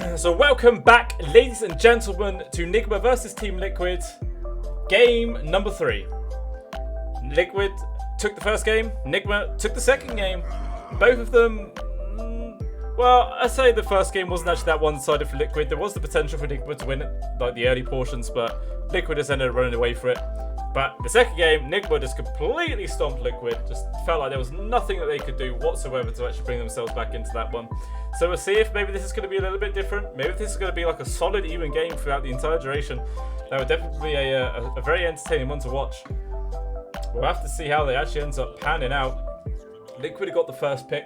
So welcome back, ladies and gentlemen, to Nigma versus Team Liquid, game number 3. Liquid took the first game, Nigma took the second game. Both of them, well, I say the first game wasn't actually that one-sided for Liquid. There was the potential for Nigma to win it, like the early portions, but Liquid just ended up running away for it. But the second game, Nigma just completely stomped Liquid. Just felt like there was nothing that they could do whatsoever to actually bring themselves back into that one. So we'll see if maybe this is going to be a little bit different. Maybe this is going to be like a solid, even game throughout the entire duration. That would definitely be a very entertaining one to watch. We'll have to see how they actually ends up panning out. Liquid got the first pick.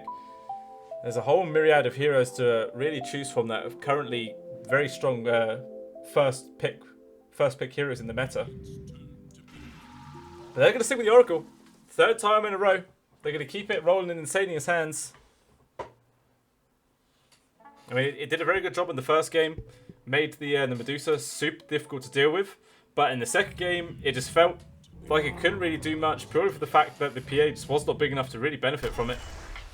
There's a whole myriad of heroes to really choose from that of currently very strong first pick heroes in the meta. But they're going to stick with the Oracle. Third time in a row. They're going to keep it rolling in Insania's hands. I mean, it did a very good job in the first game. Made the Medusa super difficult to deal with. But in the second game, it just felt like it couldn't really do much, purely for the fact that the PA just was not big enough to really benefit from it.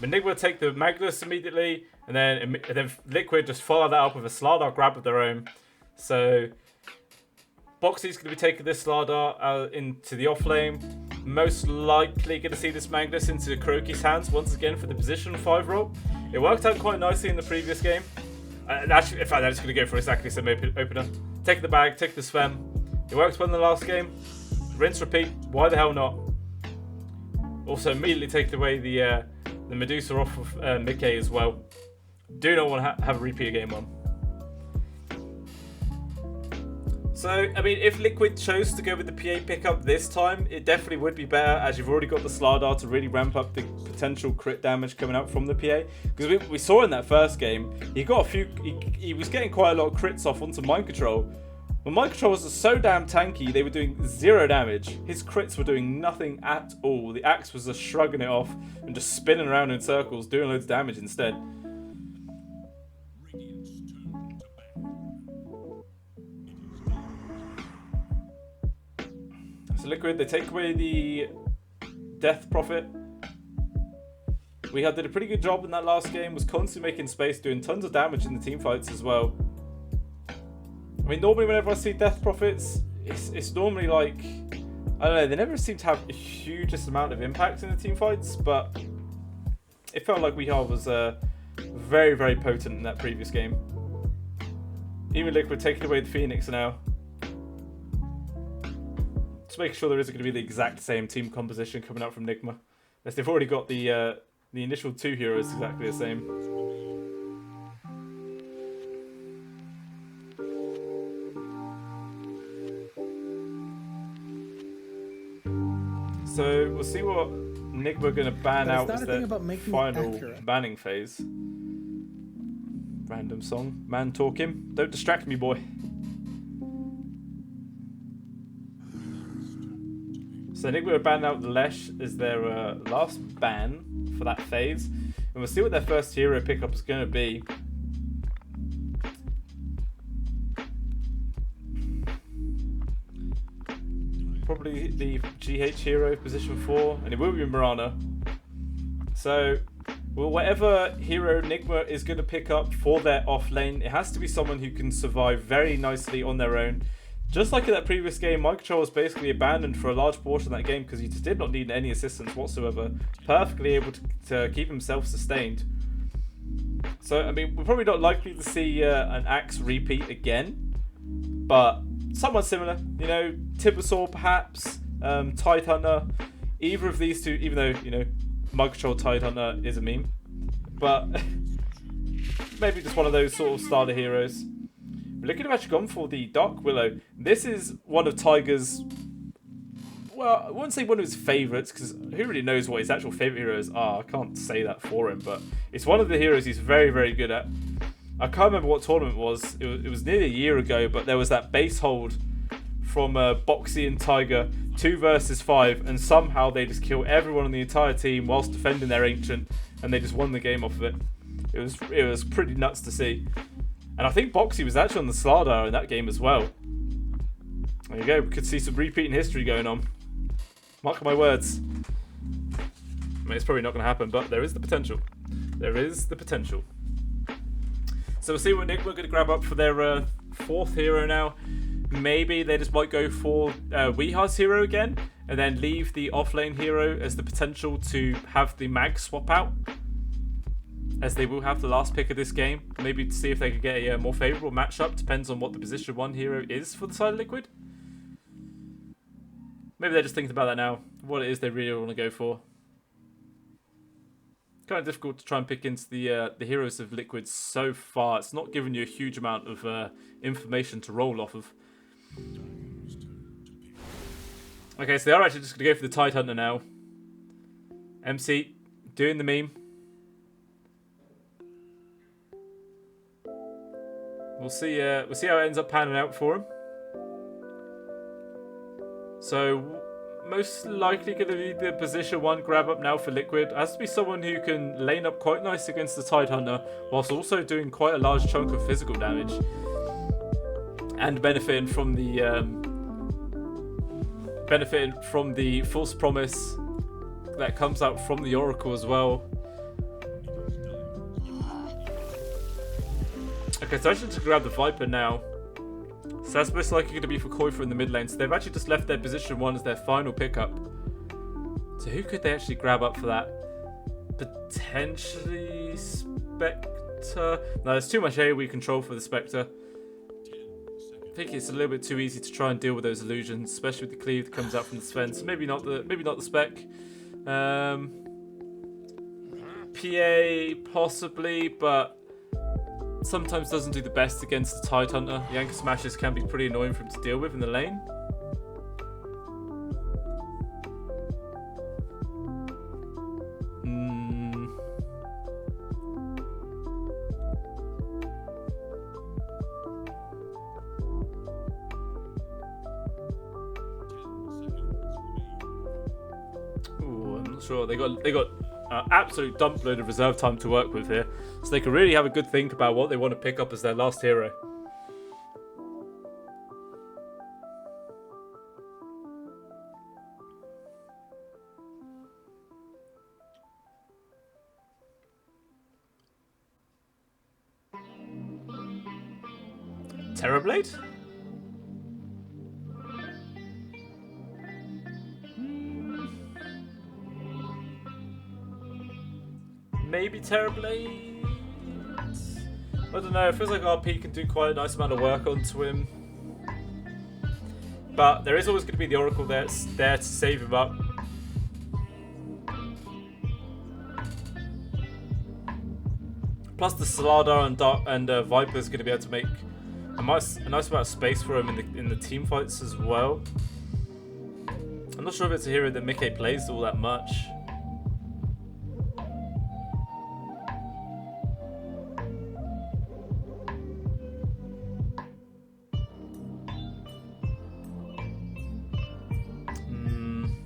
But Nigma would take the Magnus immediately, and then Liquid just follow that up with a Slardar grab of their own. So Boxy's going to be taking this Slardar into the off lane. Most likely going to see this Magnus into Kuroki's hands once again for the position 5 role. It worked out quite nicely in the previous game. Actually, in fact, I'm just going to go for exactly the same opener. Take the bag, take the Sven. It worked well in the last game. Rinse, repeat. Why the hell not? Also, immediately take away the Medusa off of Mickey as well. Do not want to have a repeat of game 1. So, I mean, if Liquid chose to go with the PA pickup this time, it definitely would be better, as you've already got the Slardar to really ramp up the potential crit damage coming out from the PA. Because we saw in that first game, he got a few, he was getting quite a lot of crits off onto Mind Control. When Mind Control was so damn tanky, they were doing 0 damage. His crits were doing nothing at all. The Axe was just shrugging it off and just spinning around in circles, doing loads of damage instead. So Liquid, they take away the Death Prophet. We did a pretty good job in that last game, was constantly making space, doing tons of damage in the team fights as well. I mean, normally whenever I see Death Prophets, it's normally like, I don't know, they never seem to have a hugest amount of impact in the team fights, but it felt like Weehar was very, very potent in that previous game. Even Liquid taking away the Phoenix now. Just making sure there isn't going to be the exact same team composition coming out from Nigma, as they've already got the initial 2 heroes exactly the same. So we'll see what Nigma are going to ban out as their final banning phase. Random song, man talking. Don't distract me, boy. So Nigma are banning out the Lesh as their last ban for that phase. And we'll see what their first hero pickup is going to be. Probably the GH hero, position 4, and it will be Mirana. So, well, whatever hero Nigma is going to pick up for their off lane, it has to be someone who can survive very nicely on their own. Just like in that previous game, Mind Control was basically abandoned for a large portion of that game because he just did not need any assistance whatsoever. Perfectly able to keep himself sustained. So, I mean, we're probably not likely to see an Axe repeat again, but somewhat similar. You know, Tibersaur perhaps, Tidehunter. Either of these two, even though, you know, Mind Control Tidehunter is a meme, but maybe just one of those sort of starter heroes. Liquid have actually gone for the Dark Willow. This is one of Tiger's, well, I wouldn't say one of his favourites, because who really knows what his actual favourite heroes are? I can't say that for him, but it's one of the heroes he's very, very good at. I can't remember what tournament it was. It was nearly a year ago, but there was that base hold from Boxy and Tiger, 2 versus 5, and somehow they just kill everyone on the entire team whilst defending their Ancient, and they just won the game off of it. It was pretty nuts to see. And I think Boxy was actually on the Slardar in that game as well. There you go, we could see some repeating history going on. Mark my words. I mean, it's probably not going to happen, but there is the potential. There is the potential. So we'll see what Nigma are going to grab up for their fourth hero now. Maybe they just might go for Weeha's hero again, and then leave the offlane hero as the potential to have the mag swap out, as they will have the last pick of this game. Maybe to see if they could get a more favourable matchup. Depends on what the position 1 hero is for the side of Liquid. Maybe they're just thinking about that now, what it is they really want to go for. Kind of difficult to try and pick into the heroes of Liquid so far. It's not giving you a huge amount of information to roll off of. Okay, so they are actually just going to go for the Tide Hunter now. MC doing the meme. We'll see how it ends up panning out for him. So most likely going to be the position 1 grab up now for Liquid. It has to be someone who can lane up quite nice against the Tide Hunter, whilst also doing quite a large chunk of physical damage. And benefiting from the false promise that comes out from the Oracle as well. Okay, so I should just grab the Viper now. So that's most likely going to be for Koifer in the mid lane. So they've actually just left their position 1 as their final pickup. So who could they actually grab up for that? Potentially Spectre. No, there's too much AoE control for the Spectre. I think it's a little bit too easy to try and deal with those illusions, especially with the cleave that comes out from the Sven. So maybe not the Spec. PA possibly, but sometimes doesn't do the best against the Tide Hunter. The anchor smashes can be pretty annoying for him to deal with in the lane. Ooh, I'm not sure. They got absolute dump load of reserve time to work with here, so they can really have a good think about what they want to pick up as their last hero. Terrorblade? Maybe Terrorblade? I don't know, it feels like RP can do quite a nice amount of work onto him. But there is always going to be the Oracle that's there to save him up. Plus the Solardar and Viper is going to be able to make a nice amount of space for him in the team fights as well. I'm not sure if it's a hero that Mickey plays all that much.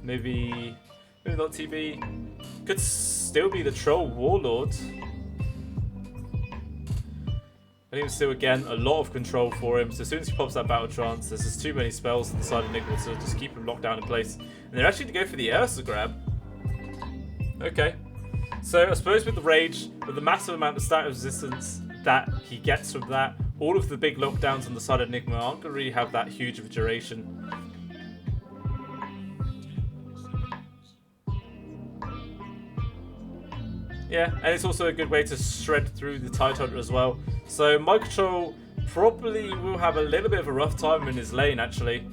Maybe not TB. Could still be the Troll Warlord. But even still, again, a lot of control for him. So as soon as he pops that Battle Trance, there's just too many spells on the side of Nigma to just keep him locked down in place. And they're actually going to go for the Ursa grab. Okay. So I suppose with the Rage, with the massive amount of stat resistance that he gets from that, all of the big lockdowns on the side of Nigma aren't going to really have that huge of a duration. Yeah, and it's also a good way to shred through the Tide Hunter as well. So my control probably will have a little bit of a rough time in his lane, actually.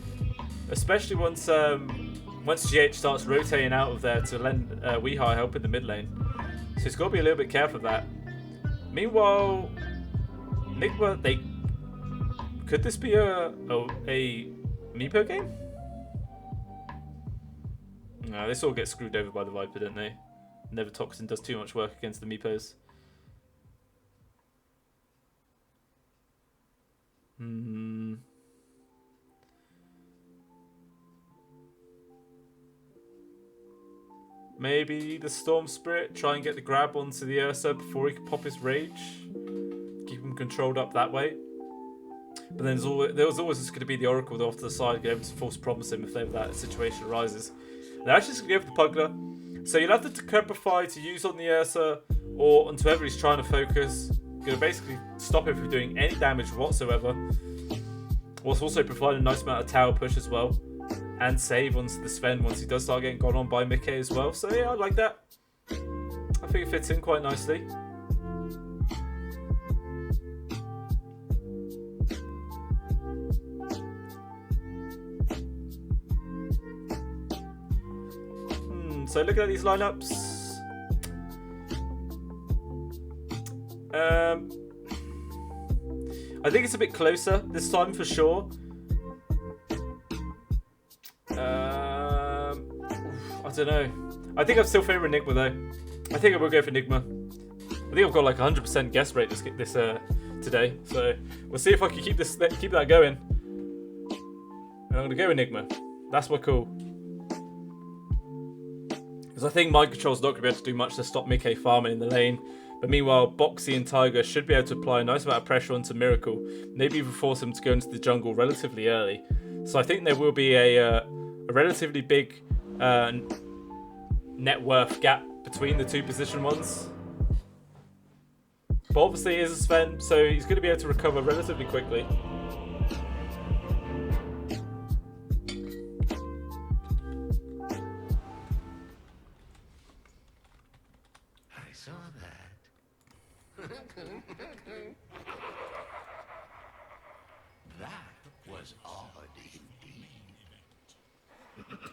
Especially once GH starts rotating out of there to lend Weeha help in the mid lane. So he's got to be a little bit careful of that. Meanwhile, Nigma, could this be a Meepo game? No, this all gets screwed over by the Viper, don't they? Never Toxin does too much work against the Meepos. Maybe the Storm Spirit, try and get the grab onto the Ursa before he can pop his Rage. Keep him controlled up that way. But then there was always just going to be the Oracle off to the side, be able to force promise him if ever that situation arises. They're actually just going to go for the Pugler. So you'll have the Decrepify to use on the Ursa or on whoever he's trying to focus. Gonna basically stop it from doing any damage whatsoever. Whilst also providing a nice amount of tower push as well. And save onto the Sven once he does start getting gone on by Mickey as well. So yeah, I like that. I think it fits in quite nicely. So looking at these lineups, I think it's a bit closer this time for sure. I don't know. I think I'm still favouring Nigma though. I think I will go for Nigma. I think I've got like 100% guess rate this today. So we'll see if I can keep that going. And I'm gonna go with Nigma. That's my call. Because I think Mind Control's not going to be able to do much to stop Mickey farming in the lane. But meanwhile, Boxy and Tiger should be able to apply a nice amount of pressure onto Miracle. Maybe even force him to go into the jungle relatively early. So I think there will be a relatively big net worth gap between the two position ones. But obviously he is a Sven, so he's going to be able to recover relatively quickly.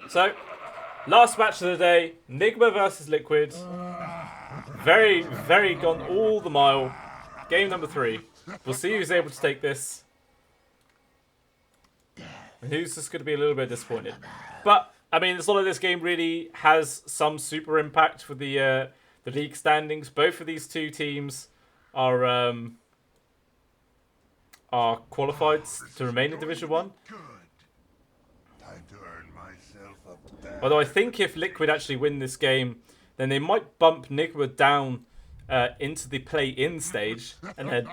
So, last match of the day, Nigma versus Liquid. Very, very gone all the mile. Game number 3. We'll see who's able to take this. And who's just going to be a little bit disappointed. But, I mean, it's not like this game really has some super impact for the league standings. Both of these two teams are qualified to remain in Division 1. Although I think if Liquid actually win this game, then they might bump Nigma down into the play-in stage and then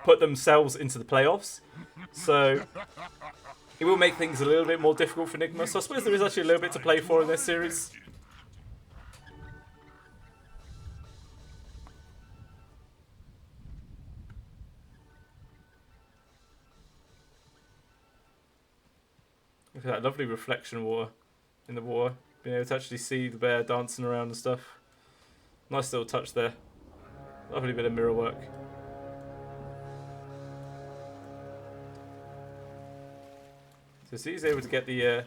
put themselves into the playoffs. So it will make things a little bit more difficult for Nigma. So I suppose there is actually a little bit to play for in this series. Look at that lovely reflection water in the water. Being able to actually see the bear dancing around and stuff. Nice little touch there. Lovely bit of mirror work. So he's able to get the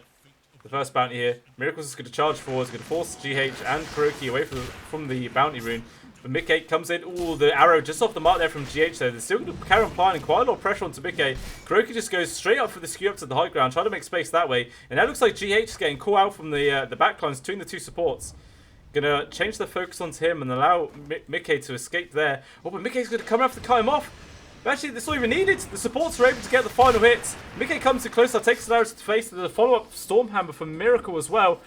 first bounty here. Miracle's is going to charge forward. He's going to force GH and Kuroki away from the bounty rune. But Mickey comes in. Ooh, the arrow just off the mark there from GH there. They're still going to carry on applying quite a lot of pressure onto Mickey. Kuroki just goes straight up for the skew up to the high ground, trying to make space that way. And that looks like GH is getting caught out from the backlines between the two supports. Gonna change the focus onto him and allow Mickey to escape there. Oh, but Mickey's going to come after to cut him off. But actually, that's not even needed. The supports are able to get the final hits. Mickey comes in close, takes an arrow to the face. There's a follow-up Stormhammer from Miracle as well.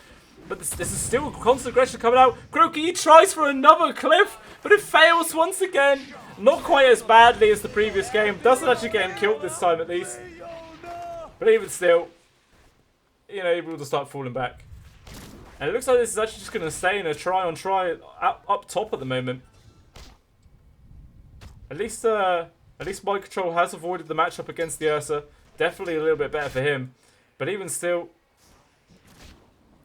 But this is still constant aggression coming out. Kuroki tries for another cliff, but it fails once again. Not quite as badly as the previous game. Doesn't actually get him killed this time at least. But even still, you know, able to start falling back. And it looks like this is actually just going to stay in a try-on-try up top at the moment. At least Mind Control has avoided the matchup against the Ursa. Definitely a little bit better for him. But even still,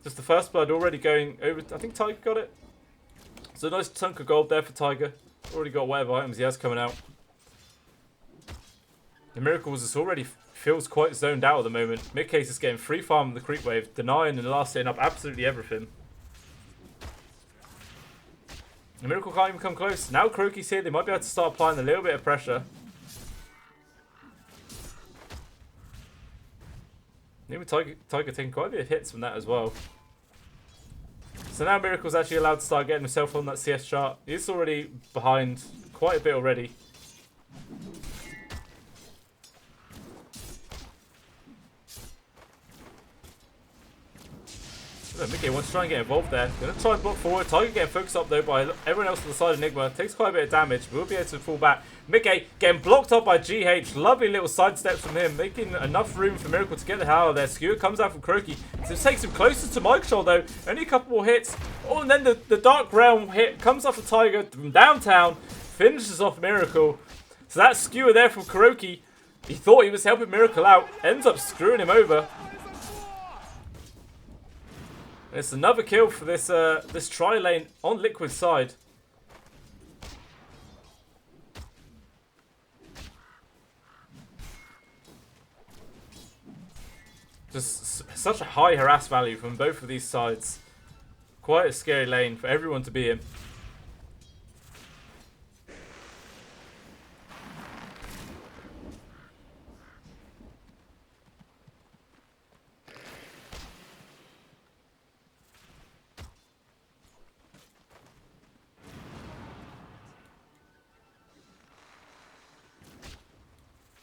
just the first blood already going over. I think Tiger got it. So a nice chunk of gold there for Tiger. Already got whatever items he has coming out. The Miracles is already feels quite zoned out at the moment. Midcase is getting free farm the creep wave, denying and last hitting up absolutely everything. The Miracle can't even come close. Now Kuroki's here, they might be able to start applying a little bit of pressure. Even Tiger taking quite a bit of hits from that as well. So now Miracle's actually allowed to start getting himself on that CS chart. He's already behind quite a bit already. Mickey wants to try and get involved there. Going to try and block forward. Tiger getting focused up though by everyone else on the side of Nigma. Takes quite a bit of damage, but will be able to fall back. Mickey getting blocked up by GH. Lovely little sidesteps from him, making enough room for Miracle to get the hell out of there. Skewer comes out from Kuroki. So it takes him closer to Mind Control though. Only a couple more hits. Oh, and then the Dark Realm hit comes off the Tiger from downtown. Finishes off Miracle. So that skewer there from Kuroki, he thought he was helping Miracle out, ends up screwing him over. It's another kill for this this tri-lane on Liquid's side. Just such a high harass value from both of these sides. Quite a scary lane for everyone to be in.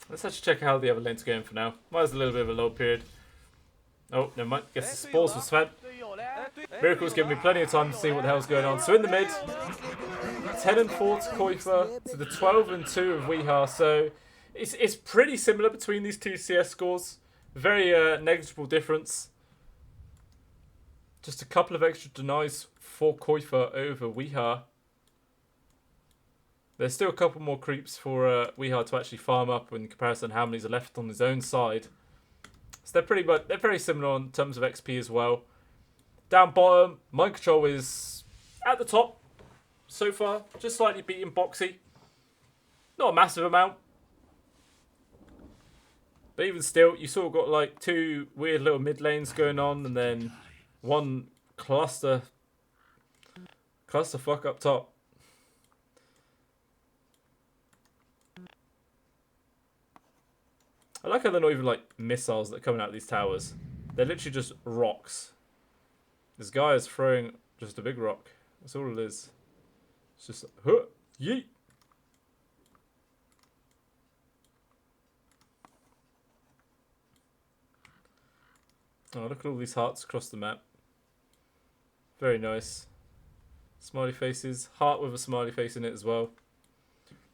Let's actually check how the other lane's going for now. Mine's a little bit of a low period. Oh, never mind. Guess the spawns was fed. Miracle's giving me plenty of time to see what the hell's going on. So in the mid, 10 and 4 to Koifa to the 12 and 2 of Weeha. So it's pretty similar between these two CS scores. Very negligible difference. Just a couple of extra denies for Koifa over Weeha. There's still a couple more creeps for Weeha to actually farm up in comparison to how many's are left on his own side. So they're very similar in terms of XP as well. Down bottom, Mind Control is at the top so far, just slightly beating Boxy. Not a massive amount. But even still, you sort of got like two weird little mid lanes going on and then one cluster fuck up top. I like how they're not even like missiles that are coming out of these towers. They're literally just rocks. This guy is throwing just a big rock. That's all it is. It's just huh, yeet. Oh, look at all these hearts across the map. Very nice. Smiley faces. Heart with a smiley face in it as well.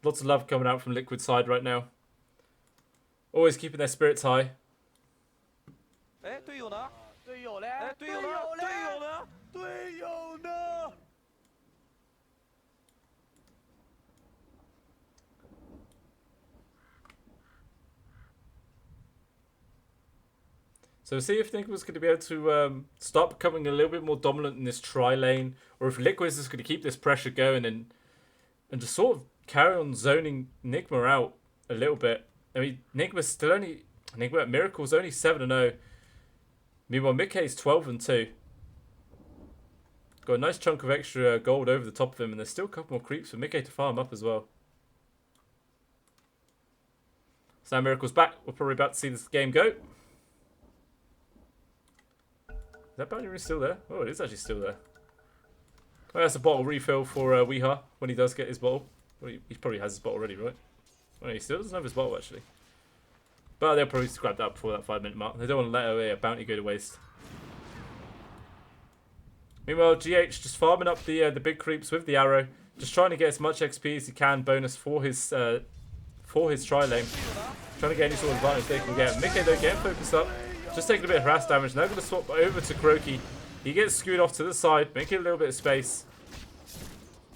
Lots of love coming out from Liquid side right now. Always keeping their spirits high. So see if Nigma's going to be able to start becoming a little bit more dominant in this tri-lane, or if Liquid is going to keep this pressure going and just sort of carry on zoning Nigma out a little bit. I mean, Miracle's only 7-0. Meanwhile, Mickey's 12 and 2. Got a nice chunk of extra gold over the top of him, and there's still a couple more creeps for Mickey to farm up as well. So now Miracle's back. We're probably about to see this game go. Is that boundary still there? Oh, it is actually still there. Oh, that's a bottle refill for Weeha when he does get his bottle. Well, he probably has his bottle already, right? Well, he still doesn't have his bottle, actually. But they'll probably grab that before that 5-minute mark. They don't want to let a bounty go to waste. Meanwhile, GH just farming up the big creeps with the arrow. Just trying to get as much XP as he can bonus for his tri-lane. Trying to get any sort of advantage they can get. Mickey, though, getting focused up. Just taking a bit of harass damage. Now going to swap over to Kuroki. He gets screwed off to the side, making a little bit of space.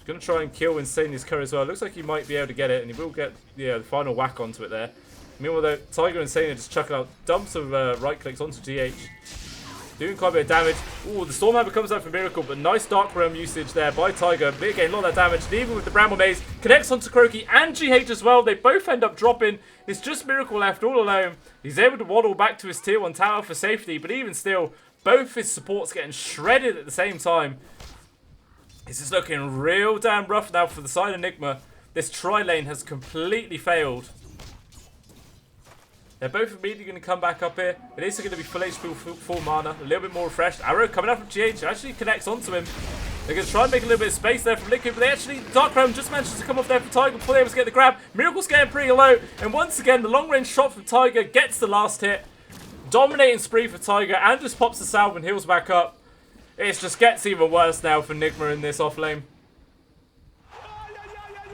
Going to try and kill Insanely's curry as well. Looks like he might be able to get it, and he will get the final whack onto it there. Meanwhile, though, Tiger and Insanely just chucking out dumps of right clicks onto GH. Doing quite a bit of damage. Ooh, the Stormhammer comes out for Miracle, but nice Dark Realm usage there by Tiger. Mitigating a lot of that damage, and even with the Bramble Maze, connects onto Kuroki and GH as well. They both end up dropping. It's just Miracle left all alone. He's able to waddle back to his tier 1 tower for safety, but even still, both his supports getting shredded at the same time. This is looking real damn rough now for the side of Nigma. This tri-lane has completely failed. They're both immediately going to come back up here. It is going to be full HP, full mana, a little bit more refreshed. Arrow coming out from GH actually connects onto him. They're going to try and make a little bit of space there from Liquid, but they actually, Dark Realm just manages to come off there for Tiger before they able to get the grab. Miracle's getting pretty low, and once again, the long-range shot from Tiger gets the last hit. Dominating spree for Tiger, and just pops the salve and heals back up. It just gets even worse now for Nigma in this off lane.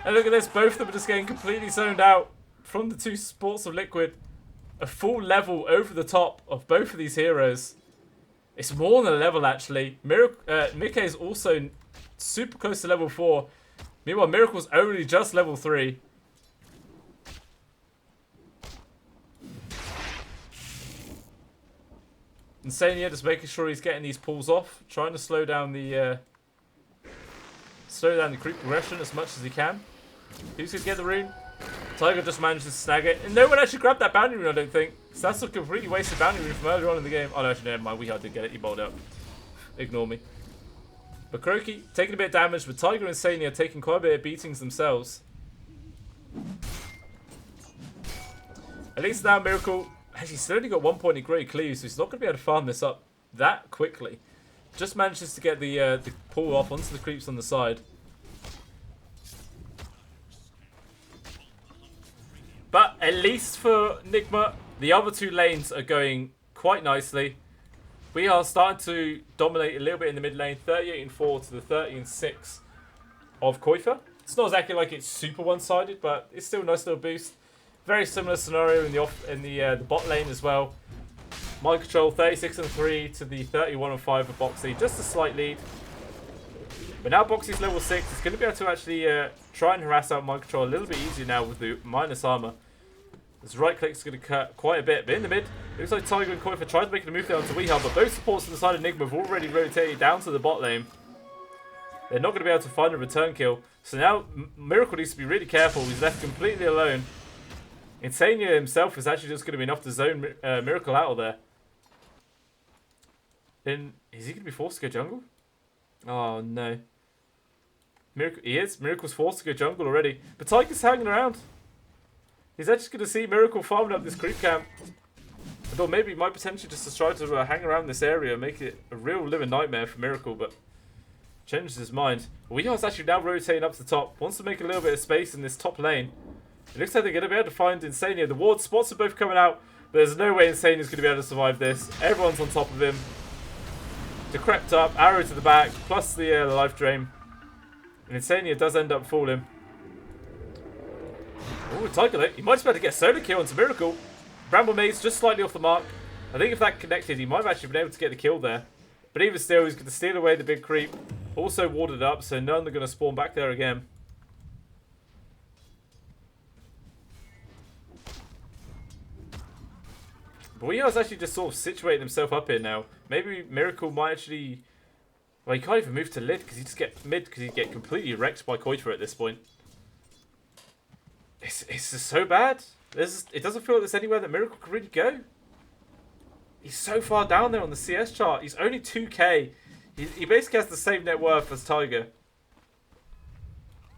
And look at this, both of them are just getting completely zoned out from the two sports of Liquid. A full level over the top of both of these heroes. It's more than a level, actually. Mickey is also super close to level 4. Meanwhile, Miracle's only just level 3. Insania just making sure he's getting these pulls off, trying to slow down the creep progression as much as he can. Who's gonna get the rune? Tiger just manages to snag it, and no one actually grabbed that bounty rune, I don't think. So that's a completely wasted bounty rune from earlier on in the game. Oh no, actually never mind. We did get it. He bowled up. Ignore me. But Croaky taking a bit of damage, but Tiger and Sania taking quite a bit of beatings themselves. At least now Miracle actually still only got 1 point in Great Cleave, so he's not going to be able to farm this up that quickly. Just manages to get the pull off onto the creeps on the side. But at least for Nigma, the other two lanes are going quite nicely. We are starting to dominate a little bit in the mid lane, 38-4 to the 30-6 of Koifa. It's not exactly like it's super one-sided, but it's still a nice little boost. Very similar scenario in the bot lane as well. Mind Control 36-3 to the 31-5 of Boxy, just a slight lead. But now Boxy's level 6. It's going to be able to actually try and harass out Mind Control a little bit easier now with the minus armor. His right click is going to cut quite a bit, but in the mid, it looks like Tiger and Koifa tried to make a move down to Weehub, but both supports on the side of Nigma have already rotated down to the bot lane. They're not going to be able to find a return kill, so now Miracle needs to be really careful. He's left completely alone. Insania himself is actually just going to be enough to zone Miracle out of there. Then, is he going to be forced to go jungle? Oh no. He is. Miracle's forced to go jungle already, but Tiger's hanging around. He's actually going to see Miracle farming up this creep camp. I thought maybe he might potentially just try to hang around this area and make it a real living nightmare for Miracle, but changes his mind. Weehar's actually now rotating up to the top. Wants to make a little bit of space in this top lane. It looks like they're going to be able to find Insania. The ward spots are both coming out. There's no way Insania's going to be able to survive this. Everyone's on top of him. Decrept up, arrow to the back, plus the life drain. And Insania does end up falling. Oh, Tiger though. He might just be able to get a solo kill onto Miracle. Bramble Maze just slightly off the mark. I think if that connected, he might have actually been able to get the kill there. But even still, he's going to steal away the big creep. Also warded up, so none are going to spawn back there again. But Weehar's actually just sort of situating himself up here now. Maybe Miracle might actually... Well, he can't even move to mid because he just get mid because he'd get completely wrecked by Koifa at this point. It's just so bad. It doesn't feel like there's anywhere that Miracle could really go. He's so far down there on the CS chart. He's only 2k. He basically has the same net worth as Tiger.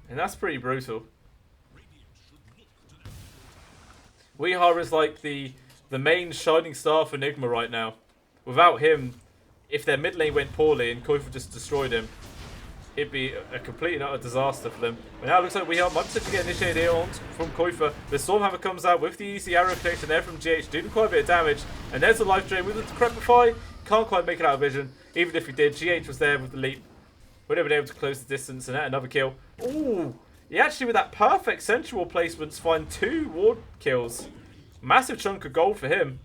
And that's pretty brutal. Weehar is like the main shining star for Nigma right now. Without him, if their mid lane went poorly and Koifa just destroyed him, it'd be a complete and utter disaster for them. But now it looks like Weehar might potentially get initiated here on from Koifa. The Stormhammer comes out with the easy arrow connection there from GH, doing quite a bit of damage. And there's a life drain with the Decrepify. Can't quite make it out of vision. Even if he did, GH was there with the leap. Would have been able to close the distance and another kill. Ooh! He actually, with that perfect sensual placements, find 2 ward kills. Massive chunk of gold for him.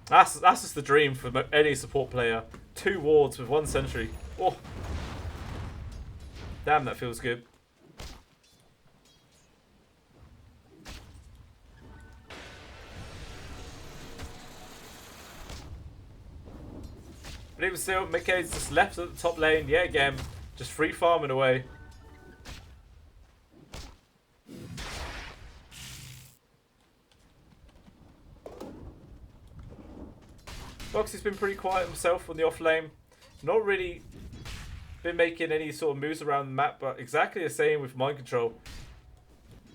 That's just the dream for any support player. 2 wards with 1 sentry. Oh. Damn, that feels good. But even still, Mickey's just left at the top lane yet again. Just free farming away. Boxy's been pretty quiet himself on the off lane. Not really been making any sort of moves around the map, but exactly the same with Mind Control.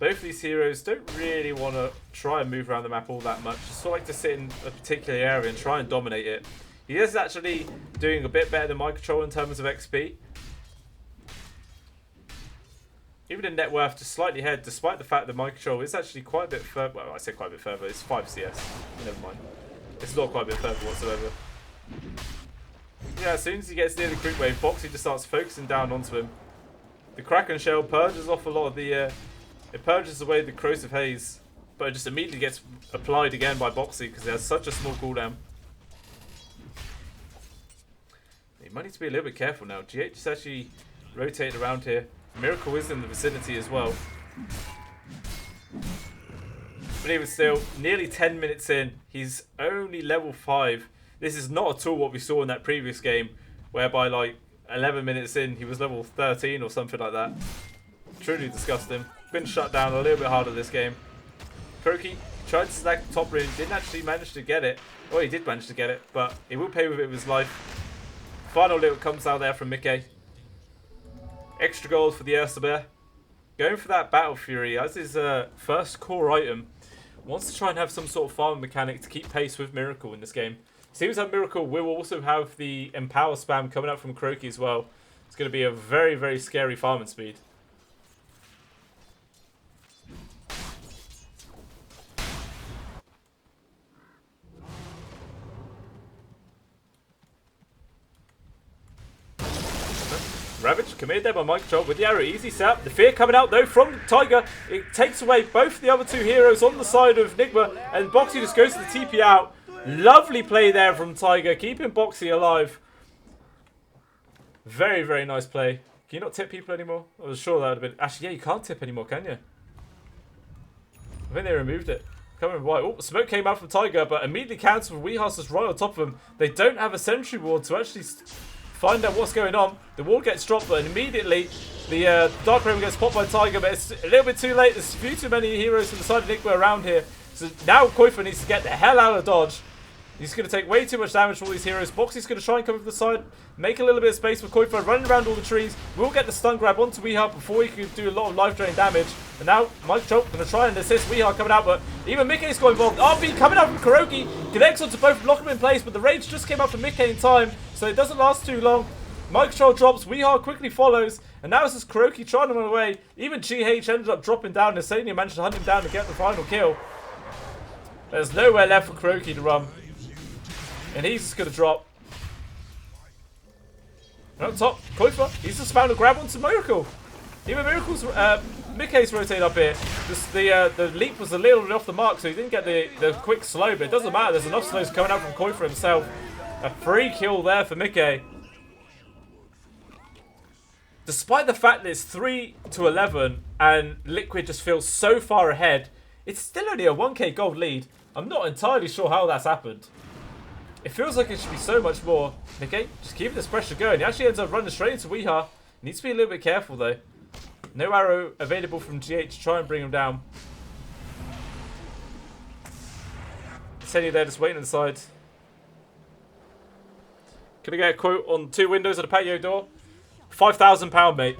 Both of these heroes don't really want to try and move around the map all that much. Just sort of like to sit in a particular area and try and dominate it. He is actually doing a bit better than Mind Control in terms of XP. Even in net worth, just slightly ahead, despite the fact that Mind Control is actually quite a bit further. Well, I say quite a bit further. It's 5 CS. Never mind. It's not quite a bit further whatsoever. Yeah, as soon as he gets near the creep wave, Boxy just starts focusing down onto him. The Kraken Shell purges off a lot of the... it purges away the Corrosive Haze, but it just immediately gets applied again by Boxy because it has such a small cooldown. He might need to be a little bit careful now. GH is actually rotated around here. Miracle is in the vicinity as well. But even still, nearly 10 minutes in, he's only level 5. This is not at all what we saw in that previous game, whereby like 11 minutes in, he was level 13 or something like that. Truly disgusting. Been shut down a little bit harder this game. Croaky tried to stack the top rune, didn't actually manage to get it. Oh, he did manage to get it, but he will pay with it with his life. Final little comes out there from Mickey. Extra gold for the Ursabear. Going for that Battle Fury as his first core item. Wants to try and have some sort of farming mechanic to keep pace with Miracle in this game. Seems like Miracle will also have the Empower spam coming up from Croaky as well. It's going to be a very, very scary farming speed. Ravage committed there by Mike Job with the arrow. Easy setup. The fear coming out though from Tiger. It takes away both the other two heroes on the side of Nigma. And Boxy just goes to the TP out. Lovely play there from Tiger. Keeping Boxy alive. Very, very nice play. Can you not tip people anymore? I was sure that would have been... Actually, yeah, you can't tip anymore, can you? I think they removed it. Can't remember why. Oh, smoke came out from Tiger, but immediately cancelled. Weehaw's just right on top of him. They don't have a sentry ward to actually... find out what's going on. The wall gets dropped, but immediately the Dark Raven gets popped by Tiger, but it's a little bit too late. There's a few too many heroes from the side of Nigma around here. So now Koifa needs to get the hell out of dodge. He's going to take way too much damage from all these heroes. Boxy's going to try and come from the side, make a little bit of space for Koifa, running around all the trees. We'll get the stun grab onto Weehaw before he can do a lot of life drain damage. And now Mike Choke going to try and assist Weehaw coming out, but even Mickey's got involved. RB coming out from Kuroki, connects onto both, lock him in place, but the rage just came out from Mickey in time, so it doesn't last too long. Mike Troll drops, Weehaw quickly follows, and now it's just Kuroki trying to run away. Even GH ended up dropping down, and Sania managed to hunt him down to get the final kill. There's nowhere left for Kuroki to run. And he's just going to drop. And up top, Koifa, he's just found a grab onto Miracle. Even Miracle's, Mickey's rotated up here. The leap was a little bit off the mark, so he didn't get the quick slow, but it doesn't matter. There's enough slows coming out from Koifa himself. A free kill there for Mickey. Despite the fact that it's 3-11 and Liquid just feels so far ahead, it's still only a 1k gold lead. I'm not entirely sure how that's happened. It feels like it should be so much more. Okay, just keeping this pressure going. He actually ends up running straight into Weehaw. Needs to be a little bit careful though. No arrow available from GH to try and bring him down. Senia there just waiting on the side. Can I get a quote on 2 windows at a patio door? £5,000, mate.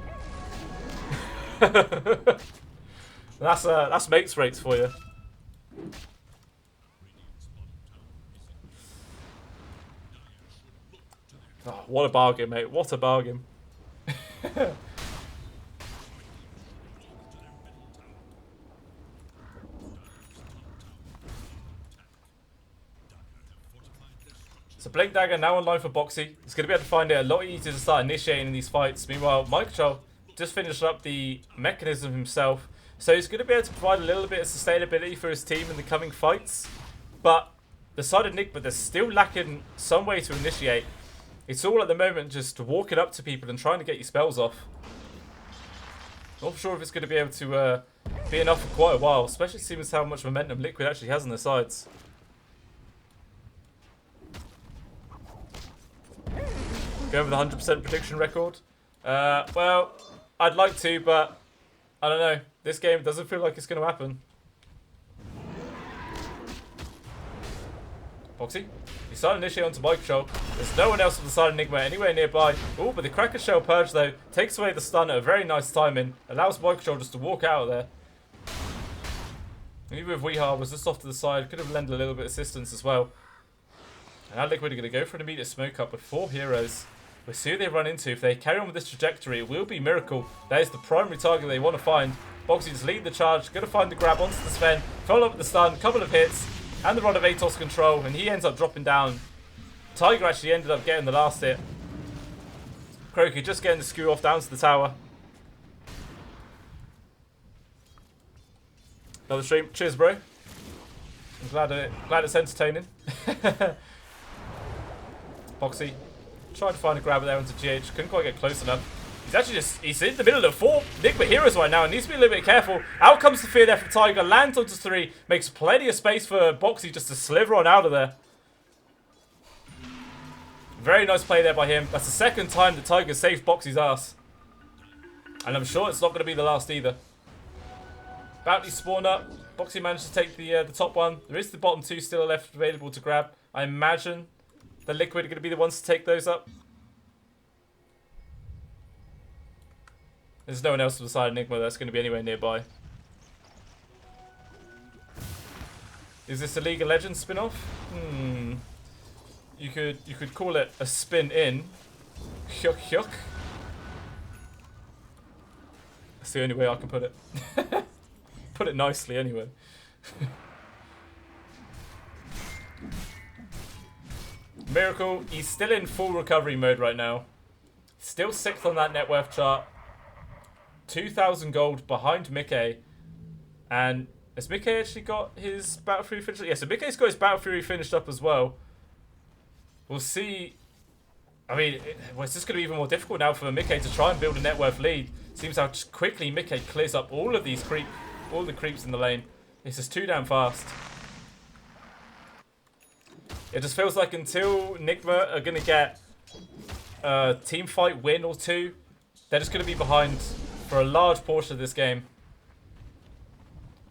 That's mates rates for you. Oh, what a bargain, mate! What a bargain. So Blink Dagger now online for Boxy. He's going to be able to find it a lot easier to start initiating these fights. Meanwhile, Mike Chow just finished up the mechanism himself. So he's going to be able to provide a little bit of sustainability for his team in the coming fights. But the side of Nick, but they're still lacking some way to initiate. It's all at the moment just walking up to people and trying to get your spells off. Not sure if it's going to be able to be enough for quite a while. Especially seeing how much momentum Liquid actually has on their sides. Going with the 100% prediction record. Well, I'd like to, but I don't know. This game doesn't feel like it's going to happen. Boxy. He's starting to initiate onto Mike Show. There's no one else on the side of Nigma anywhere nearby. Oh, but the Cracker Shell Purge, though, takes away the stun at a very nice timing. Allows Mike Show just to walk out of there. And even if Weehaw was just off to the side, could have lent a little bit of assistance as well. And now Liquid are going to go for an immediate smoke up with 4 heroes. We'll see who they run into. If they carry on with this trajectory, it will be Miracle. That is the primary target they want to find. Boxy's leading the charge, going to find the grab onto the Sven, follow up with the stun, couple of hits, and the rod of Atos control, and he ends up dropping down. Tiger actually ended up getting the last hit. Croaky just getting the screw off down to the tower. Another stream. Cheers, bro. I'm glad it's entertaining. Boxy tried to find a grabber there into GH. Couldn't quite get close enough. He's actually he's in the middle of 4 Nigma heroes right now and needs to be a little bit careful. Out comes the fear there from Tiger, lands onto 3, makes plenty of space for Boxy just to sliver on out of there. Very nice play there by him. That's the second time that Tiger saved Boxy's ass. And I'm sure it's not going to be the last either. Bounty spawn up. Boxy managed to take the top one. There is the bottom 2 still left available to grab. I imagine the Liquid are going to be the ones to take those up. There's no one else beside Nigma that's going to be anywhere nearby. Is this a League of Legends spin-off? You could call it a spin in. Hyuk hyuk. That's the only way I can put it. Put it nicely anyway. Miracle, he's still in full recovery mode right now. Still 6th on that net worth chart. 2,000 gold behind Mickey. And has Mickey actually got his Battle Fury finished? Yeah, so Mickey's got his Battle Fury finished up as well. We'll see. I mean, it's just going to be even more difficult now for Mickey to try and build a net worth lead. Seems how quickly Mickey clears up all of these all the creeps in the lane. It's just too damn fast. It just feels like until Nigma are going to get a team fight win or 2, they're just going to be behind for a large portion of this game.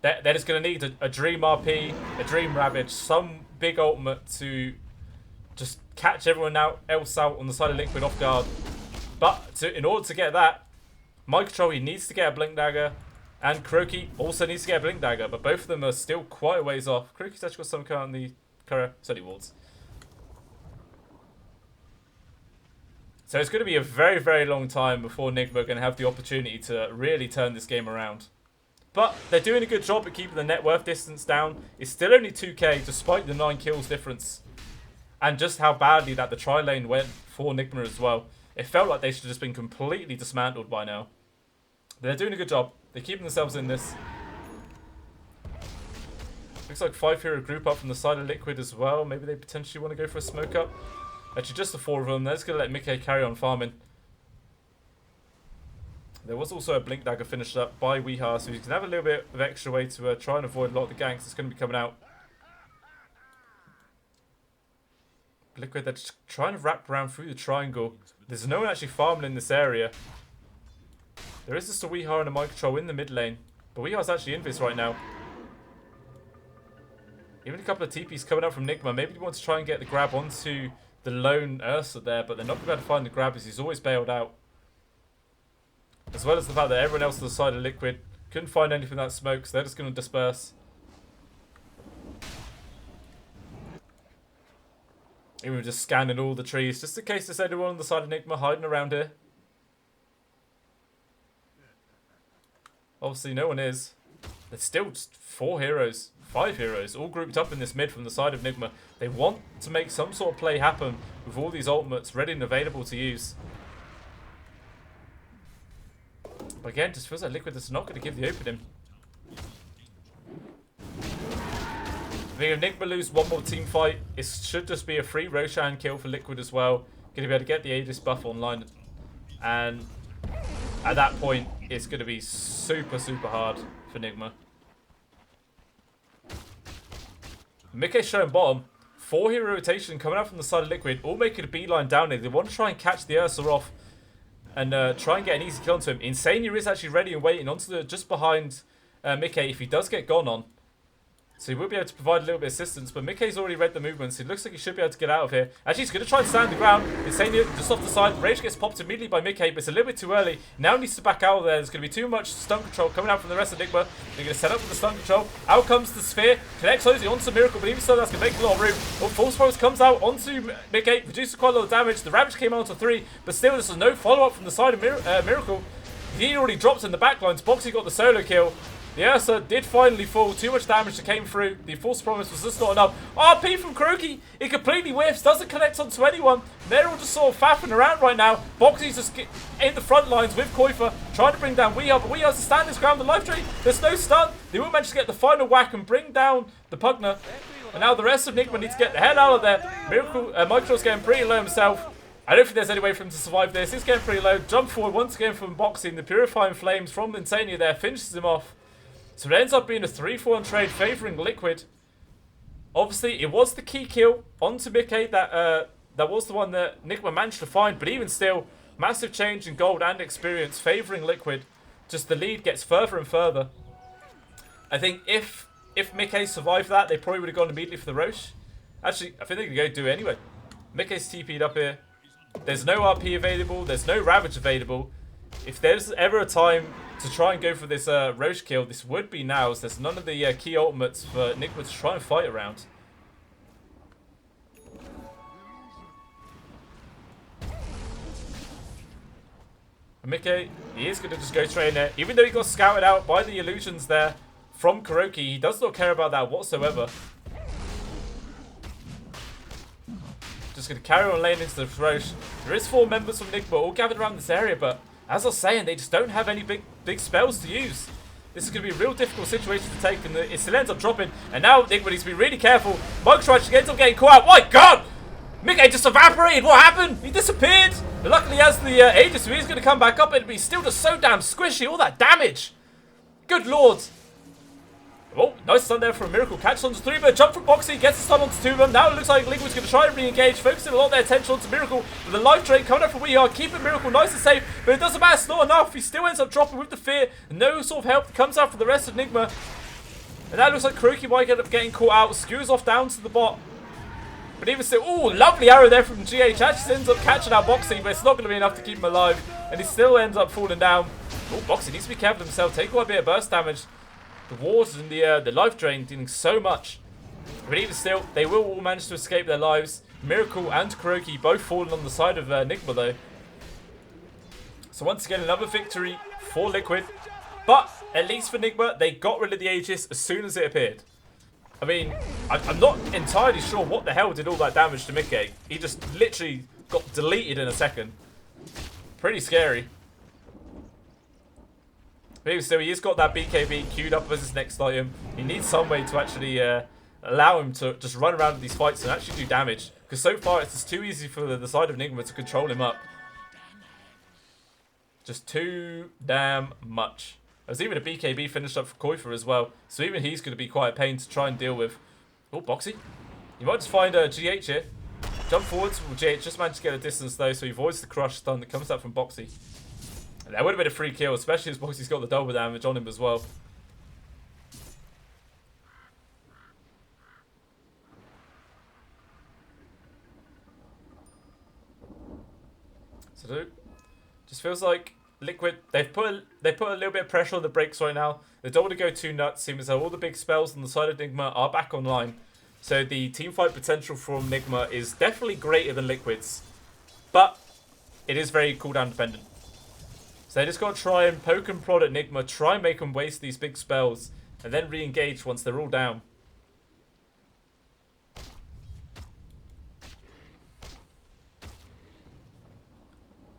They're just going to need a Dream RP, a Dream Ravage, some big ultimate to just catch everyone else out on the side of Liquid off guard. But in order to get that, Microtrol, he needs to get a Blink Dagger, and Croaky also needs to get a Blink Dagger, but both of them are still quite a ways off. Croaky's actually got some kind on the Sunny Wards. So it's going to be a very, very long time before Nigma are going to have the opportunity to really turn this game around. But they're doing a good job at keeping the net worth distance down. It's still only 2k despite the 9 kills difference. And just how badly that the tri lane went for Nigma as well. It felt like they should have just been completely dismantled by now. They're doing a good job. They're keeping themselves in this. Looks like 5 hero group up from the side of Liquid as well. Maybe they potentially want to go for a smoke up. Actually, just the 4 of them. They're just going to let Mickey carry on farming. There was also a Blink Dagger finished up by Weeha, so he's going to have a little bit of extra way to try and avoid a lot of the ganks that's going to be coming out. Liquid, they're just trying to wrap around through the triangle. There's no one actually farming in this area. There is just a Weeha and a Microtrol in the mid lane, but Weeha's actually in this right now. Even a couple of TPs coming up from Nigma. Maybe he wants to try and get the grab onto the lone Ursa there, but they're not going to be able to find the grab as he's always bailed out. As well as the fact that everyone else on the side of Liquid couldn't find anything that smokes, so they're just going to disperse. Even just scanning all the trees, just in case there's anyone on the side of Nigma hiding around here. Obviously no one is. There's still just 4 heroes, 5 heroes, all grouped up in this mid from the side of Nigma. They want to make some sort of play happen with all these ultimates ready and available to use. But again, just feels like Liquid is not going to give the opening. I think if Nigma lose one more team fight, it should just be a free Roshan kill for Liquid as well. Going to be able to get the Aegis buff online. And at that point, it's going to be super, super hard for Nigma. Mickey's showing bottom. 4 hero rotation coming out from the side of Liquid, all making a beeline down there. They want to try and catch the Ursa off and try and get an easy kill onto him. Insania is actually ready and waiting onto the just behind Mickey if he does get gone on. So he will be able to provide a little bit of assistance, but Mickey's already read the movements. It looks like he should be able to get out of here. Actually, he's going to try and stand the ground. Insania just off the side. Rage gets popped immediately by Mickey, but it's a little bit too early. Now needs to back out of there. There's going to be too much stun control coming out from the rest of Nigma. They're going to set up with the stun control. Out comes the Sphere. Connects Ozzy onto Miracle, but even so, that's going to make a lot of room. Oh, Force Force comes out onto Mickey. Reduces quite a lot of damage. The Ravage came out to 3, but still, there's no follow-up from the side of Miracle. He already dropped in the backlines. Boxy got the solo kill. The Ursa did finally fall. Too much damage that came through. The false promise was just not enough. RP from Croaky. It completely whiffs. Doesn't connect onto anyone. They're all just sort of faffing around right now. Boxy's just in the front lines with Koifa. Trying to bring down Weeha. But Weeha has to stand his ground. The life tree. There's no stun. They will manage to get the final whack and bring down the Pugner. And now the rest of Nigma need to get the hell out of there. Micro's getting pretty low himself. I don't think there's any way for him to survive this. He's getting pretty low. Jump forward once again from boxing. The Purifying Flames from Insania there finishes him off. So it ends up being a 3-4 trade favouring Liquid. Obviously, it was the key kill onto Mickey that was the one that Nigma managed to find. But even still, massive change in gold and experience favouring Liquid. Just the lead gets further and further. I think if Mickey survived that, they probably would have gone immediately for the Roche. Actually, I think they could go do it anyway. Mickey's TP'd up here. There's no RP available. There's no Ravage available. If there's ever a time to try and go for this Roche kill, this would be now. So there's none of the key ultimates for Nigma to try and fight around. And Mickey, he is going to just go straight in there. Even though he got scouted out by the illusions there from Kuroki, he does not care about that whatsoever. Just going to carry on laying into the Roche. There is 4 members from Nigma all gathered around this area, but as I was saying, they just don't have any big spells to use. This is going to be a real difficult situation to take, and it still ends up dropping. And now Nigma needs to be really careful. Mugshot ends up getting caught out. My God! Mickey just evaporated. What happened? He disappeared. But luckily, he has the Aegis, so he's going to come back up, and he's still just so damn squishy. All that damage. Good Lord. Oh, nice stun there from Miracle. Catches onto 3, but jump from Boxy, gets the stun onto 2 of them. Now it looks like Liquid's going to try and re-engage, focusing a lot of their attention onto Miracle. With the life drain coming up from We Are, keeping Miracle nice and safe, but it doesn't matter, it's not enough. He still ends up dropping with the fear. No sort of help that comes out for the rest of Nigma. And that looks like Kuroki might end up getting caught out. Skewers off down to the bot. But even still, ooh, lovely arrow there from GH. Actually ends up catching out Boxy, but it's not going to be enough to keep him alive. And he still ends up falling down. Oh, Boxy needs to be careful of himself. Take quite a bit of burst damage. The wars and the life drain dealing so much. But even still, they will all manage to escape their lives. Miracle and Kuroki both falling on the side of Nigma though. So once again, another victory for Liquid. But at least for Nigma, they got rid of the Aegis as soon as it appeared. I mean, I'm not entirely sure what the hell did all that damage to Mickey. He just literally got deleted in a second. Pretty scary. But even still, he has got that BKB queued up as his next item. He needs some way to actually allow him to just run around in these fights and actually do damage. Because so far, it's just too easy for the side of Nigma to control him up. Just too damn much. There's even a BKB finished up for Koifer as well. So even he's going to be quite a pain to try and deal with. Oh, Boxy. You might just find a GH here. Jump forwards. Well, GH just managed to get a distance though, so he avoids the crush stun that comes out from Boxy. That would have been a free kill, especially as Boxy's got the double damage on him as well. So just feels like Liquid, they've put a little bit of pressure on the brakes right now. They don't want to go too nuts, seeing as though all the big spells on the side of Nigma are back online. So the teamfight potential from Nigma is definitely greater than Liquid's. But it is very cooldown dependent. So they just got to try and poke and prod at Nigma, try and make them waste these big spells, and then re-engage once they're all down.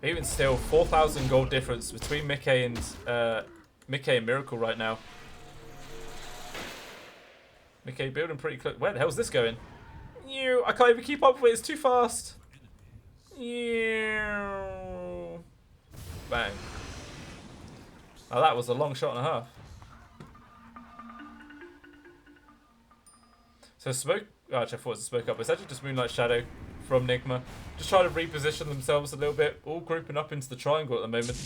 Even still, 4,000 gold difference between Mickey and Miracle right now. Mickey building pretty close. Where the hell's this going? I can't even keep up with it. It's too fast. Bang. Oh, that was a long shot and a half. So smoke. Oh, actually, I thought it was a smoke up. It's actually just Moonlight Shadow from Nigma. Just trying to reposition themselves a little bit. All grouping up into the triangle at the moment.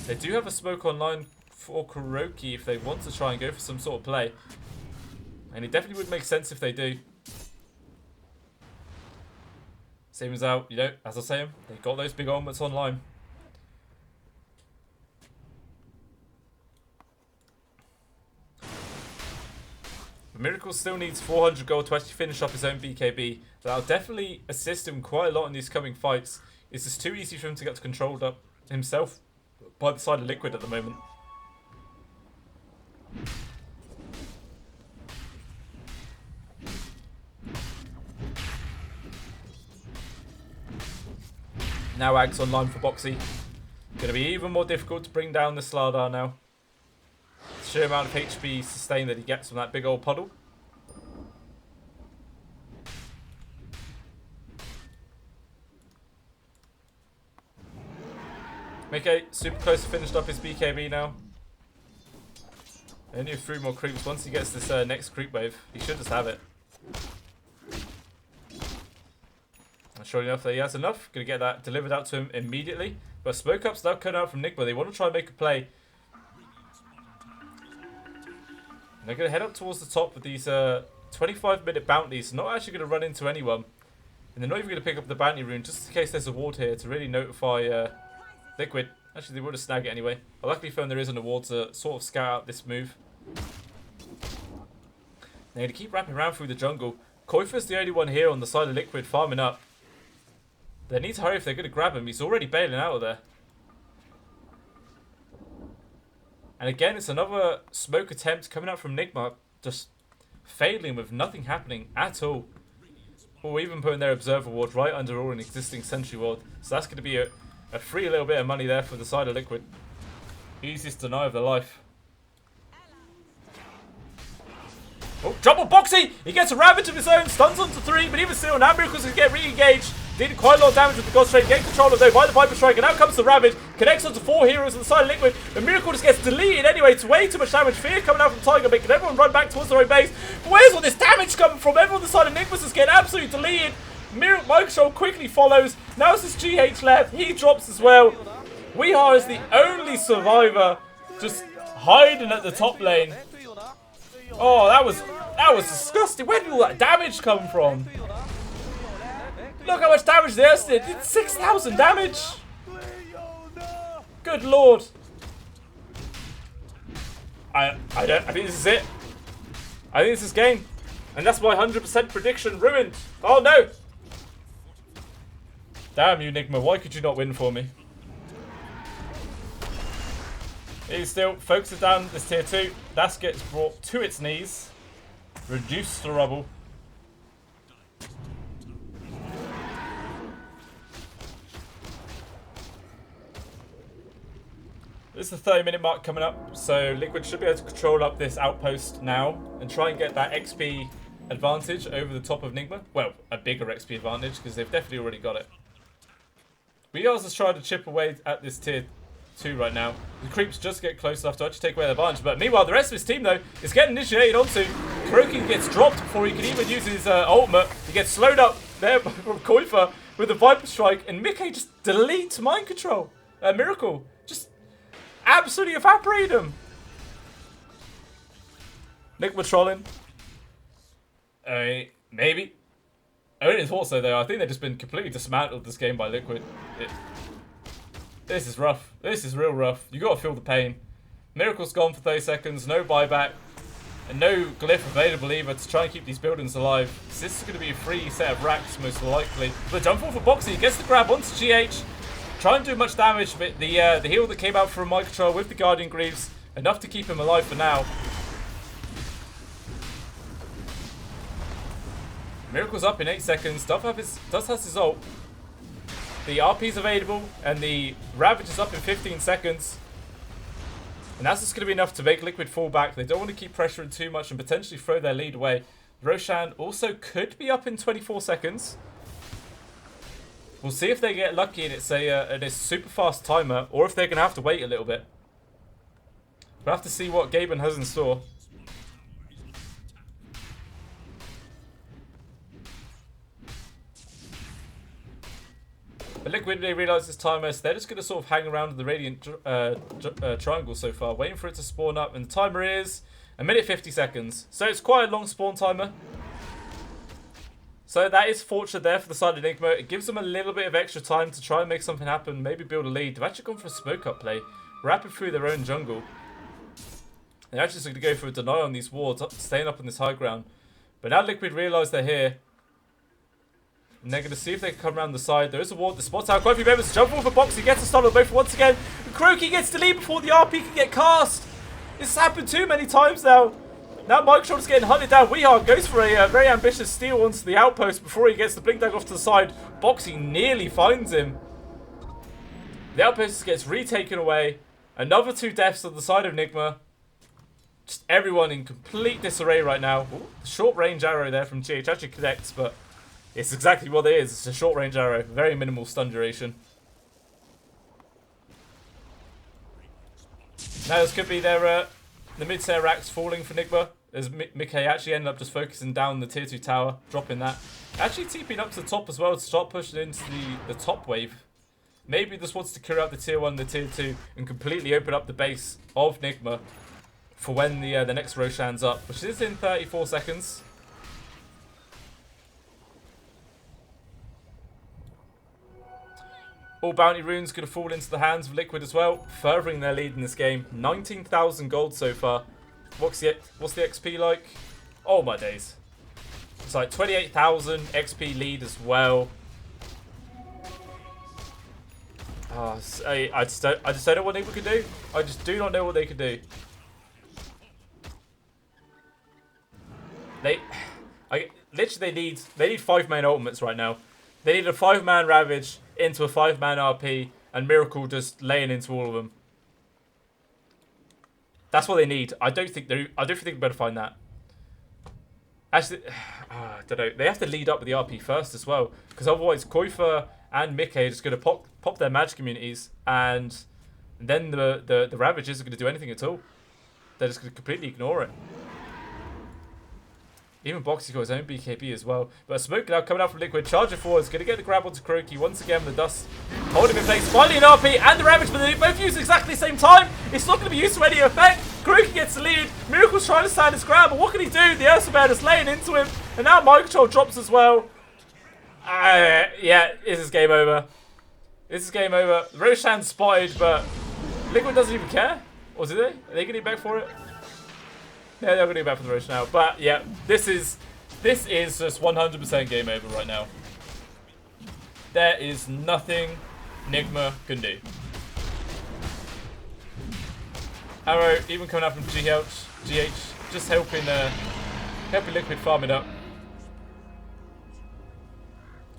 They do have a smoke online for Kuroki if they want to try and go for some sort of play. And it definitely would make sense if they do. Same as out, as I was saying, they got those big armaments online. Miracle still needs 400 gold to actually finish up his own BKB. That'll definitely assist him quite a lot in these coming fights. It's just too easy for him to get controlled up himself by the side of Liquid at the moment. Now Ag's online for Boxy. Gonna be even more difficult to bring down the Slardar now. The sheer amount of HP sustain that he gets from that big old puddle. Mickey, super close to finished up his BKB now. Only 3 more creeps. Once he gets this next creep wave, he should just have it. And sure enough, he has enough. Gonna get that delivered out to him immediately. But smoke up's now coming out from Nigma. They want to try and make a play. And they're gonna head up towards the top with these 25-minute bounties. Not actually gonna run into anyone. And they're not even gonna pick up the bounty rune just in case there's a ward here to really notify Liquid. Actually, they would have snagged it anyway. I luckily found there is an award to sort of scout out this move. They're going to keep wrapping around through the jungle. Koifer's the only one here on the side of Liquid farming up. They need to hurry if they're going to grab him. He's already bailing out of there. And again, it's another smoke attempt coming out from Nigma. Just failing with nothing happening at all. Or even putting their observer ward right under all an existing sentry ward. So that's going to be a free little bit of money there for the side of Liquid. Easiest deny of their life. Oh, double boxy! He gets a ravage of his own, stuns onto 3, but even still, now Miracle's going to get re-engaged. Did quite a lot of damage with the God Strike, get control of though by the Viper Strike, and now comes the ravage. Connects onto 4 heroes on the side of Liquid, but Miracle just gets deleted anyway. It's way too much damage. Fear coming out from Tiger, making everyone run back towards their own base. But where's all this damage coming from? Everyone on the side of Nigma's is getting absolutely deleted. Microsoft quickly follows. Now it's this GH left. He drops as well. Weehar is the only survivor, just hiding at the top lane. Oh, that was disgusting. Where did all that damage come from? Look how much damage they did. It's 6,000 damage. Good lord. I think this is it. I think this is game. And that's my 100% prediction ruined. Oh no. Damn you, Nigma. Why could you not win for me? He's still focuses down this tier 2. That gets brought to its knees. Reduced to rubble. This is the 30-minute mark coming up, so Liquid should be able to control up this outpost now and try and get that XP advantage over the top of Nigma. Well, a bigger XP advantage because they've definitely already got it. We also try to chip away at this tier 2 right now. The creeps just get close enough to actually take away the advantage, but meanwhile the rest of his team though is getting initiated onto. Kuroki gets dropped before he can even use his ultimate. He gets slowed up there from Koifer with the Viper Strike, and Mickey just deletes Mind Control. Miracle. Just absolutely evaporate him. Nigma trolling. Maybe. Only thought so though. I think they've just been completely dismantled this game by Liquid. This is rough. This is real rough. You gotta feel the pain. Miracle's gone for 30 seconds, no buyback, and no glyph available either to try and keep these buildings alive. So this is gonna be a free set of racks most likely. But jump forward for Boxy, gets the grab onto GH. Try and do much damage, but the heal that came out from Mind Control with the Guardian Greaves, enough to keep him alive for now. Miracle's up in 8 seconds, does have his ult. The RP's available, and the Ravage is up in 15 seconds. And that's just going to be enough to make Liquid fall back. They don't want to keep pressuring too much and potentially throw their lead away. Roshan also could be up in 24 seconds. We'll see if they get lucky and it's a super fast timer, or if they're going to have to wait a little bit. We'll have to see what Gaben has in store. But Liquid, they realise this timer, so they're just going to sort of hang around the Radiant triangle so far, waiting for it to spawn up. And the timer is 1 minute 50 seconds. So it's quite a long spawn timer. So that is fortunate there for the side of Nigma. It gives them a little bit of extra time to try and make something happen, maybe build a lead. They've actually gone for a smoke up play, rapid through their own jungle. They're actually just going to go for a deny on these wards, staying up on this high ground. But now Liquid realise they're here. And they're going to see if they can come around the side. There is a ward that spots out quite a few members. Jump forward for Box. He gets a stun on both once again. Kuroki gets to lead before the RP can get cast. This has happened too many times now. Now Microsoft's getting hunted down. Weehar goes for a very ambitious steal onto the outpost before he gets the blink dagger off to the side. Boxy nearly finds him. The outpost gets retaken away. Another 2 deaths on the side of Nigma. Just everyone in complete disarray right now. Ooh, short range arrow there from GH actually connects, but it's exactly what it is. It's a short range arrow. Very minimal stun duration. Now this could be their the mid-tier racks falling for Nigma, as Mickey actually ended up just focusing down the tier 2 tower, dropping that. Actually TPing up to the top as well to start pushing into the top wave. Maybe just wants to clear out the tier 1 and the tier 2 and completely open up the base of Nigma for when the next Roshan's up, which is in 34 seconds. All bounty runes going to fall into the hands of Liquid as well, furthering their lead in this game. 19,000 gold so far. What's the XP like? Oh my days. It's like 28,000 XP lead as well. I just don't know what Nigma can do. I just do not know what they can do. Literally they need 5-man ultimates right now. They need a 5-man Ravage into a 5-man RP and Miracle just laying into all of them. That's what they need. I don't think they're better find that. Actually, I don't know. They have to lead up with the RP first as well, because otherwise Koifa and Mickey are just going to pop their magic communities, and then the Ravage isn't going to do anything at all. They're just going to completely ignore it. Even Boxy got his own BKB as well. But Smoke now coming out from Liquid. Charger forward is going to get the grab onto Kuroki. Once again, the dust holding him in place. Finally an RP and the Ravage, but they both use exactly the same time. It's not going to be used to any effect. Kuroki gets the lead. Miracle's trying to stand his grab, but what can he do? The Ursa Bear is laying into him. And now Mind Control drops as well. Yeah, this is game over. This is game over. Roshan's spotted, but Liquid doesn't even care. Or do they? Are they getting back for it? Yeah, they're going to go back for the Roche now. But yeah, this is just 100% game over right now. There is nothing Nigma can do. Arrow even coming out from GH, just helping Liquid farm it up.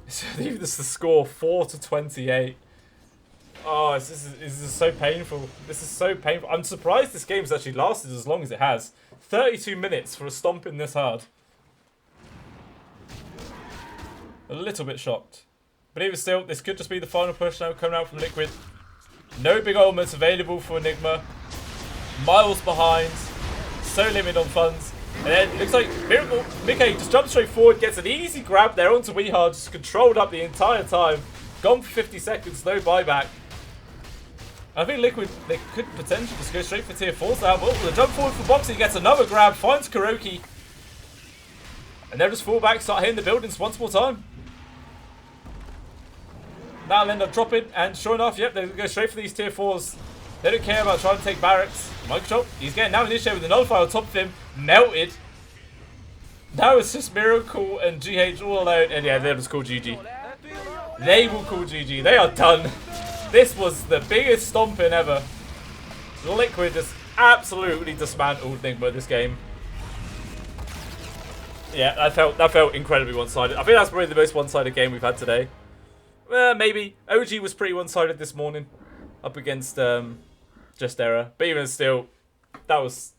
So even this is the score 4-28. Oh, this is so painful. This is so painful. I'm surprised this game's actually lasted as long as it has. 32 minutes for a stomping this hard. A little bit shocked. But even still, this could just be the final push now coming out from Liquid. No big ultimates available for Nigma. Miles behind. So limited on funds. And then it looks like Miracle Mickey just jumps straight forward, gets an easy grab there onto Weehard, just controlled up the entire time. Gone for 50 seconds, no buyback. I think Liquid, they could potentially just go straight for tier 4s now. Well, the jump forward for Boxy, gets another grab, finds Kuroki. And they'll just fall back, start hitting the buildings once more time. Now they'll end up dropping, and sure enough, yep, they go straight for these tier 4s. They don't care about trying to take barracks. Microchop, he's getting now initiated with the nullifier on top of him. Melted. Now it's just Miracle and GH all alone. And yeah, they'll just call GG. They will call GG. They are done. This was the biggest stomping ever. Liquid just absolutely dismantled Nigma this game. Yeah, that felt incredibly one-sided. I think that's probably the most one-sided game we've had today. Maybe. OG was pretty one-sided this morning. Up against Just Error. But even still, that was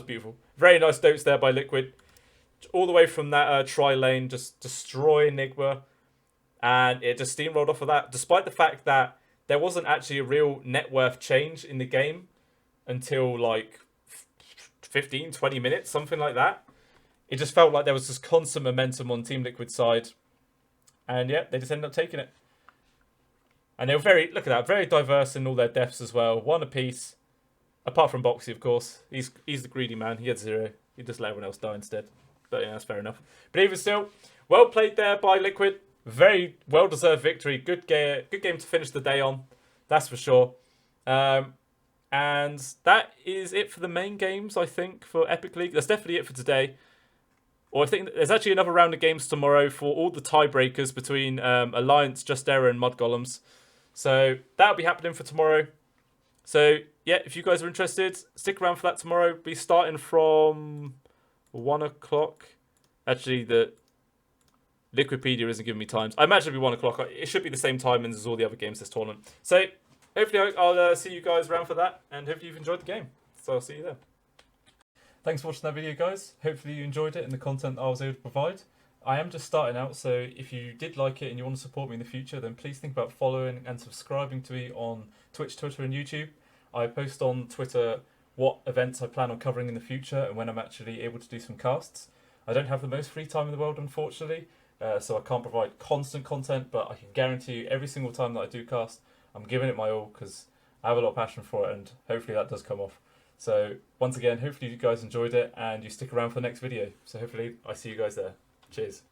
beautiful. Very nice dopes there by Liquid. All the way from that tri-lane, just destroying Nigma. And it just steamrolled off of that. Despite the fact that there wasn't actually a real net worth change in the game until like 15, 20 minutes, something like that. It just felt like there was this constant momentum on Team Liquid's side. And yeah, they just ended up taking it. And they were very, look at that, very diverse in all their deaths as well. One apiece. Apart from Boxy, of course. He's the greedy man. He had 0. He just let everyone else die instead. But yeah, that's fair enough. But even still, well played there by Liquid. Very well-deserved victory. Good game to finish the day on. That's for sure. And that is it for the main games, I think, for Epic League. That's definitely it for today. Or I think there's actually another round of games tomorrow for all the tiebreakers between Alliance, Just Error, and Mud Golems. So that'll be happening for tomorrow. So yeah, if you guys are interested, stick around for that tomorrow. Be starting from 1 o'clock. Actually, the Liquipedia isn't giving me times. I imagine it'll be 1 o'clock. It should be the same time as all the other games this tournament. So hopefully I'll see you guys around for that, and hopefully you've enjoyed the game. So I'll see you then. Thanks for watching that video, guys. Hopefully you enjoyed it and the content I was able to provide. I am just starting out, so if you did like it and you want to support me in the future, then please think about following and subscribing to me on Twitch, Twitter and YouTube. I post on Twitter what events I plan on covering in the future and when I'm actually able to do some casts. I don't have the most free time in the world, unfortunately, so I can't provide constant content, but I can guarantee you every single time that I do cast, I'm giving it my all because I have a lot of passion for it, and hopefully that does come off. So once again, hopefully you guys enjoyed it and you stick around for the next video. So hopefully I see you guys there. Cheers.